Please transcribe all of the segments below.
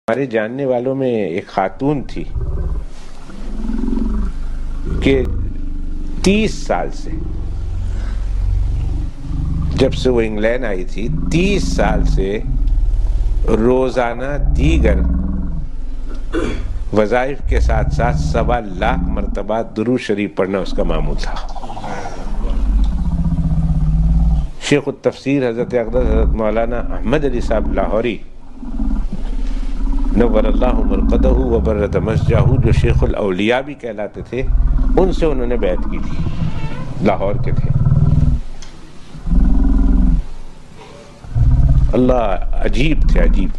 ہمارے جاننے والوں میں ایک خاتون تھی کہ 30 سال سے، جب سے وہ انگلینڈ آئی تھی 30 سال سے روزانہ دیگر وظائف کے ساتھ ساتھ 1.25 لاکھ مرتبہ درود شریف پڑھنا اس کا معمول تھا۔ شیخ التفسیر حضرت اقدس حضرت مولانا احمد علی صاحب لاہوری نور اللہ مرقدہ وبرد مسجدہ، جو شیخ الاولیاء بھی کہلاتے تھے، ان سے انہوں نے بیعت کی تھی، لاہور کے تھے۔ اللہ عجیب تھے، عجیب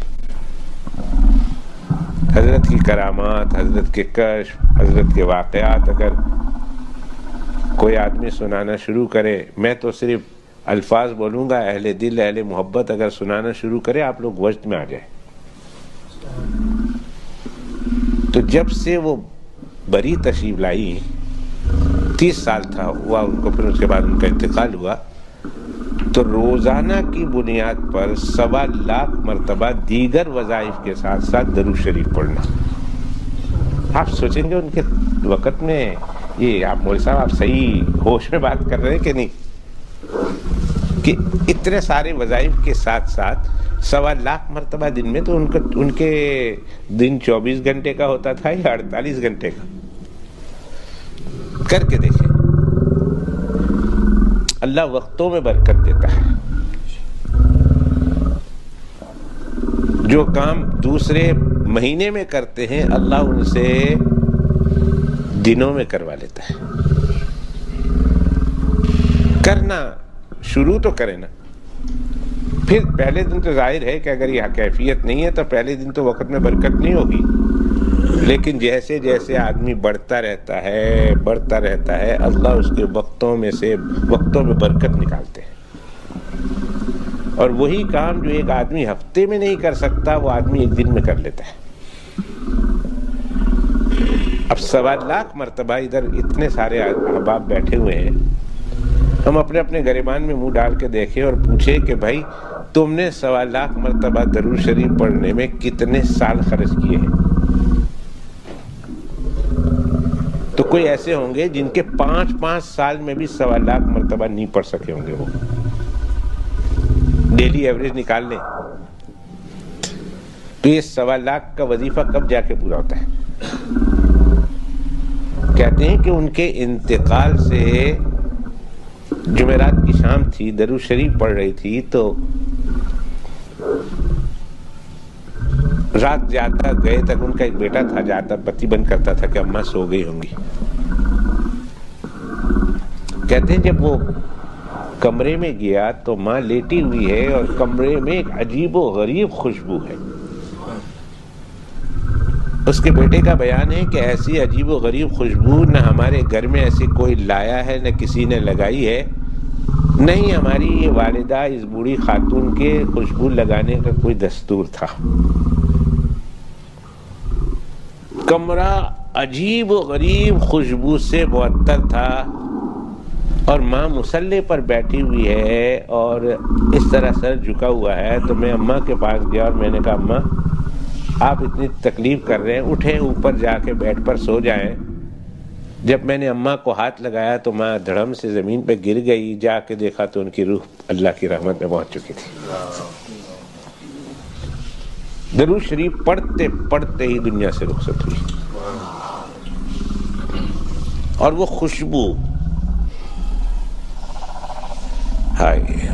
حضرت کی کرامات، حضرت کے کشف، حضرت کے واقعات اگر کوئی آدمی سنانا شروع کرے، میں تو صرف الفاظ بولوں گا، اہل دل اہل محبت اگر سنانا شروع کرے آپ لوگ وجد میں آ جائیں۔ تو جب سے وہ بری تشریف لائی، 30 سال تھا ہوا ان کو، پھر اس کے بعد ان کا انتقال ہوا، تو روزانہ کی بنیاد پر 1.25 لاکھ مرتبہ دیگر وظائف کے ساتھ ساتھ درود شریف پڑھنا۔ آپ سوچیں گے ان کے وقت میں یہ آپ مولوی صاحب آپ صحیح ہوش میں بات کر رہے ہیں کہ نہیں، کہ اتنے سارے وظائف کے ساتھ ساتھ 1.25 لاکھ مرتبہ دن میں، تو ان کے دن 24 گھنٹے کا ہوتا تھا یا 48 گھنٹے کا؟ کر کے دیکھیں، اللہ وقتوں میں برکت دیتا ہے۔ جو کام دوسرے مہینے میں کرتے ہیں اللہ ان سے دنوں میں کروا لیتا ہے۔ کرنا شروع تو کرے نا، پھر پہلے دن تو ظاہر ہے کہ اگر یہ کیفیت نہیں ہے تو پہلے دن تو وقت میں برکت نہیں ہوگی، لیکن جیسے جیسے آدمی بڑھتا رہتا ہے اللہ اس کے وقتوں میں برکت نکالتے ہیں۔ اور وہی کام جو ایک آدمی ہفتے میں نہیں کر سکتا وہ آدمی ایک دن میں کر لیتا ہے۔ اب 1.25 لاکھ مرتبہ ادھر اتنے سارے احباب بیٹھے ہوئے ہیں، ہم اپنے اپنے گریبان میں منہ ڈال کے دیکھیں اور پوچھیں کہ بھائی تم نے 1.25 لاکھ مرتبہ درود شریف پڑھنے میں کتنے سال خرچ کیے ہیں؟ تو کوئی ایسے ہوں گے جن کے 5 سال میں بھی 1.25 لاکھ مرتبہ نہیں پڑھ سکے ہوں گے، وہ ڈیلی ایوریج نکال لیں تو یہ 1.25 لاکھ کا وظیفہ کب جا کے پورا ہوتا ہے؟ کہتے ہیں کہ ان کے انتقال سے جمعرات کی شام تھی، درود شریف پڑھ رہی تھی، تو رات جاتا گئے تک ان کا ایک بیٹا تھا، جاتا بتی بند کرتا تھا کہ اماں سو گئی ہوں گی۔ کہتے ہیں جب وہ کمرے میں گیا تو ماں لیٹی ہوئی ہے اور کمرے میں ایک عجیب و غریب خوشبو ہے۔ اس کے بیٹے کا بیان ہے کہ ایسی عجیب و غریب خوشبو نہ ہمارے گھر میں ایسی کوئی لایا ہے، نہ کسی نے لگائی ہے، نہیں ہماری یہ والدہ اس بوڑھی خاتون کے خوشبو لگانے کا کوئی دستور تھا۔ کمرہ عجیب و غریب خوشبو سے معطر تھا اور ماں مصلی پر بیٹھی ہوئی ہے اور اس طرح سر جھکا ہوا ہے۔ تو میں اماں کے پاس گیا اور میں نے کہا اماں آپ اتنی تکلیف کر رہے ہیں، اٹھیں اوپر جا کے بیڈ پر سو جائیں۔ جب میں نے اماں کو ہاتھ لگایا تو ماں دھڑم سے زمین پہ گر گئی، جا کے دیکھا تو ان کی روح اللہ کی رحمت میں پہنچ چکی تھی۔ درود شریف پڑھتے پڑھتے ہی دنیا سے رخصت ہوئی، اور وہ خوشبو ہائے،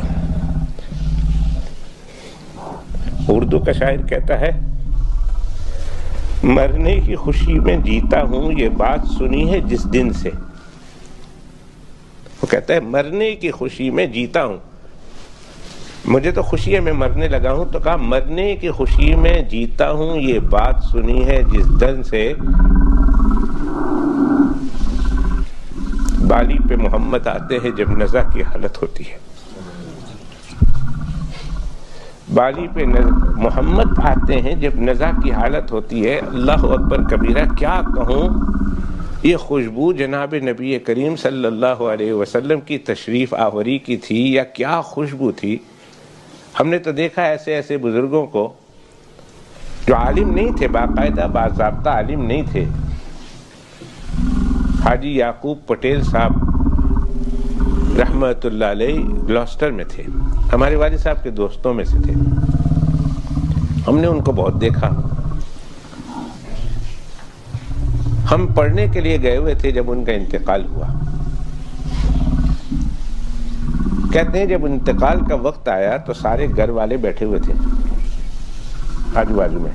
اردو کا شاعر کہتا ہے مرنے کی خوشی میں جیتا ہوں یہ بات سنی ہے جس دن سے۔ وہ کہتا ہے مرنے کی خوشی میں جیتا ہوں، مجھے تو خوشی ہے میں مرنے لگا ہوں، تو کہا مرنے کی خوشی میں جیتا ہوں یہ بات سنی ہے جس دن سے بالی پہ محمد آتے ہیں جب نزا کی حالت ہوتی ہے۔ بالی پہ محمد آتے ہیں جب نزا کی حالت ہوتی ہے۔ اللہ اکبر کبیرہ، کیا کہوں، یہ خوشبو جناب نبی کریم صلی اللہ علیہ وسلم کی تشریف آوری کی تھی یا کیا خوشبو تھی۔ ہم نے تو دیکھا ایسے ایسے بزرگوں کو جو عالم نہیں تھے، باقاعدہ باضابطہ عالم نہیں تھے، حاجی یعقوب پٹیل صاحب رحمت اللہ علیہ گلوسٹر میں تھے، ہمارے والد صاحب کے دوستوں میں سے تھے. ہم نے ان کو بہت دیکھا. ہم پڑھنے کے لیے گئے ہوئے تھے جب ان کا انتقال ہوا. کہتے ہیں جب انتقال کا وقت آیا تو سارے گھر والے بیٹھے ہوئے تھے آجو بازو میں.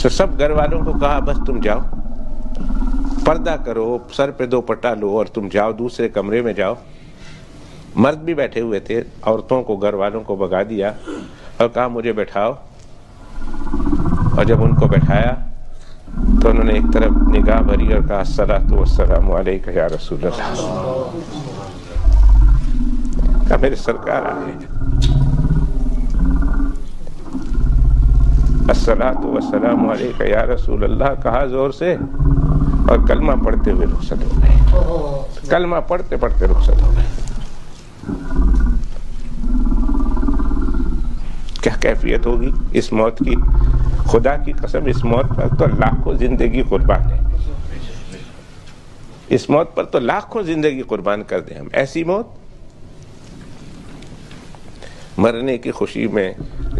تو سب گھر والوں کو کہا بس تم جاؤ، پردہ کرو، سر پہ دوپٹہ لو اور تم جاؤ، دوسرے کمرے میں جاؤ. مرد بھی بیٹھے ہوئے تھے، عورتوں کو گھر والوں کو بھگا دیا اور کہا مجھے بٹھاؤ. اور جب ان کو بٹھایا تو انہوں نے ایک طرف نگاہ بھری اور کہا الصلاۃ والسلام علیک یا رسول اللہ. کہا میرے سرکار آ گئے. الصلاۃ والسلام علیک یا رسول اللہ کہا زور سے اور کلمہ پڑھتے ہوئے رخصت ہو گئے. کلمہ پڑھتے پڑھتے رخصت ہو گئے. کیا کیفیت ہوگی اس موت کی؟ خدا کی قسم اس موت پر تو لاکھوں زندگی قربان ہے. اس موت پر تو لاکھوں زندگی قربان کر دیں ہم. ایسی موت، مرنے کی خوشی میں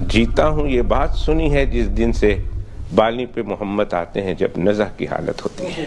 جیتا ہوں یہ بات سنی ہے جس دن سے بالی پہ محمد آتے ہیں جب نزع کی حالت ہوتی ہے.